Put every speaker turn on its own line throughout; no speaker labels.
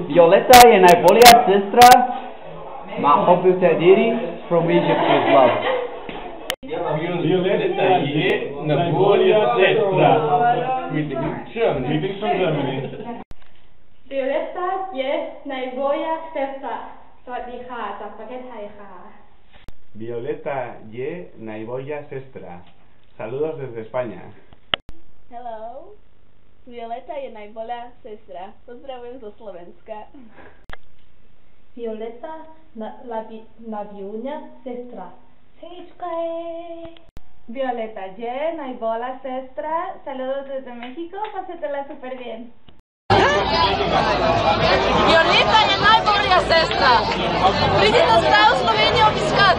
Violeta je najbolja sestra. Mahobub Tadiri from Egypt with love.
Violeta je najbolja sestra. Greetings from Germany.
Violeta je najbolja sestra. สวัสดีค่ะจากประเทศไทยค่ะ
Violeta je najbolja sestra. Saludos desde España.
Hello. Violeta je najbolja sestra. Pozdravujem zo Slovenska.
Violeta najbolja sestra. 생일 축하해. Violeta je najbolja sestra. Saludos desde México. Pásetela super bien.
Violeta je najbolja sestra. Pridite se u Sloveniju obiskat.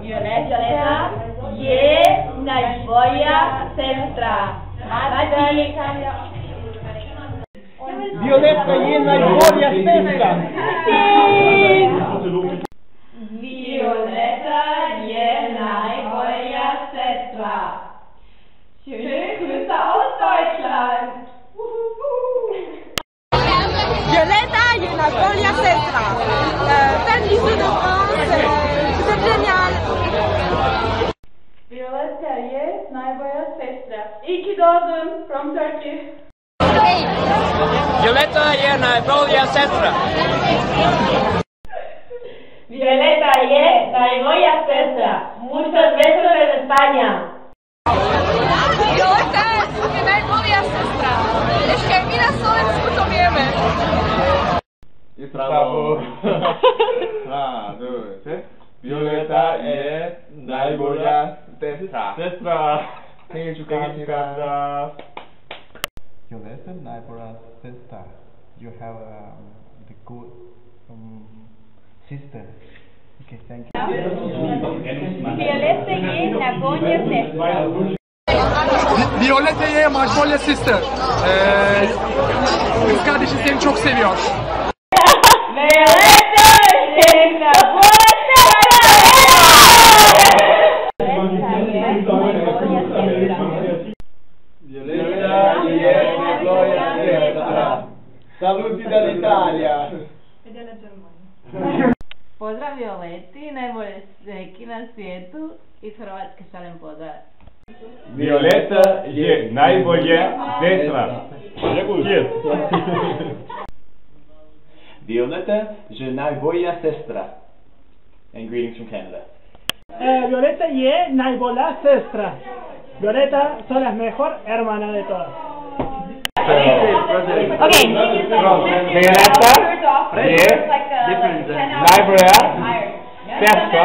Violeta je najbolja sestra.
Violeta je najbolja sestra.
Violeta je najbolja sestra. Schöne Grüße aus Deutschland.
Violeta je najbolja sestra. Fais un bisou de France. C'est génial.
Violeta je najbolja sestra. İyi ki doğdun from Turkey.
Violeta je najbolja sestra.
Violeta je najbolja sestra. Muchos besos desde España.
Violeta je najbolja sestra. Ještě mi na Slovensku to vieme.
Bravo. Violeta je najbolja sestra. 생일 축하합니다.
Violeta najbolja sestra. You have the good sister. Okay, thank you.
Violeta je najbolja sestra.
Violeta je najbolja sister. Kız kardeşi seni çok seviyor.
Violeta je najbolja
Violeta je najbolja sestra. Saluti dall'Italia.
Pozdrav Violeti, najbolje seki na svijetu. Iz Hrvatske šaljem pozdrav.
Violeta je najbolja sestra.
Violeta je najbolja sestra. And greetings from Canada.
Violeta je najbolja sestra. Violeta son las mejor hermanas de todas.
Okay.
Violeta je najbolja sestra.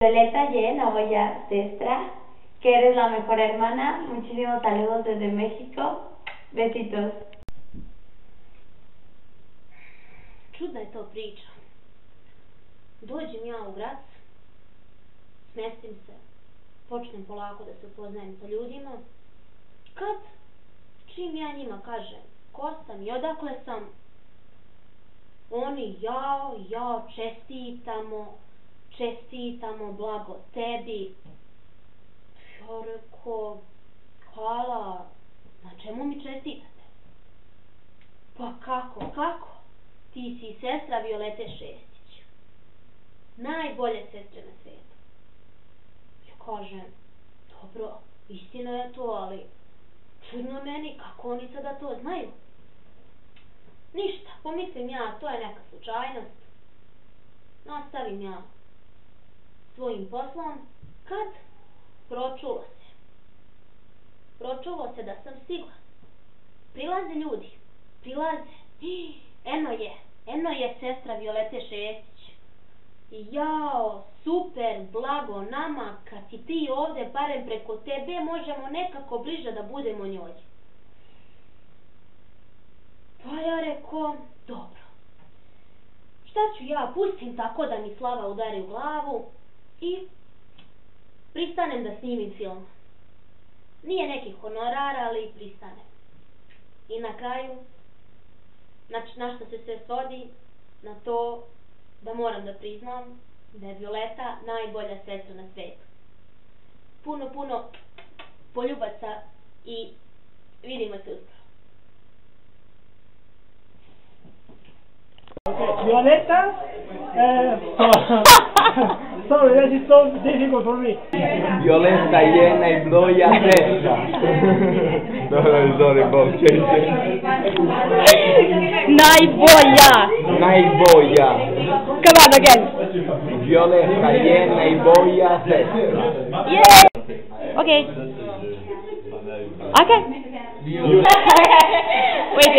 Violeta je najbolja sestra, que eres la mejor hermana. Muchísimos saludos desde México. Besitos.
Čudna je to priča. Dođem ja u grad, smestim se, počnem polako da se upoznajem sa ljudima. Kad, čim ja njima kažem ko sam i odakle sam, oni jao, čestitamo, blago tebi. Ja reko, hvala, na čemu mi čestitate? Pa kako? Ti si sestra Violete Šestić. Najbolje sestre na svijetu. Ja kažem, dobro, istina je to, ali čudno meni kako oni sada to znaju. Ništa, pomislim ja, to je neka slučajnost. Nastavim ja svojim poslom, kad pročulo se da sam stigla. Prilaze ljudi, eno je sestra Violete Šestić. Jao, super, blago nama, kad si ti ovde, barem preko tebe možemo nekako bliže da budemo njoj. Pa ja reko, dobro. Šta ću ja, pustim tako da mi slava udari u glavu i pristanem da snimim film. Nije neki honorar, ali pristanem. I I na kraju, znači na što se sve svodi, na to da moram da priznam da je Violeta najbolja sestra na svijetu. Puno poljubaca i vidimo se uskoro.
Violeta, sorry, that is so difficult for me.
Violeta je najbolja sestra. Sorry, Bob, Najbolja.
Come on again.
Violeta je najbolja sestra.
Yeah. Okay. Okay. Wait.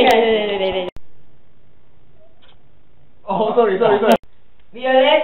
Oh, sorry.
Violeta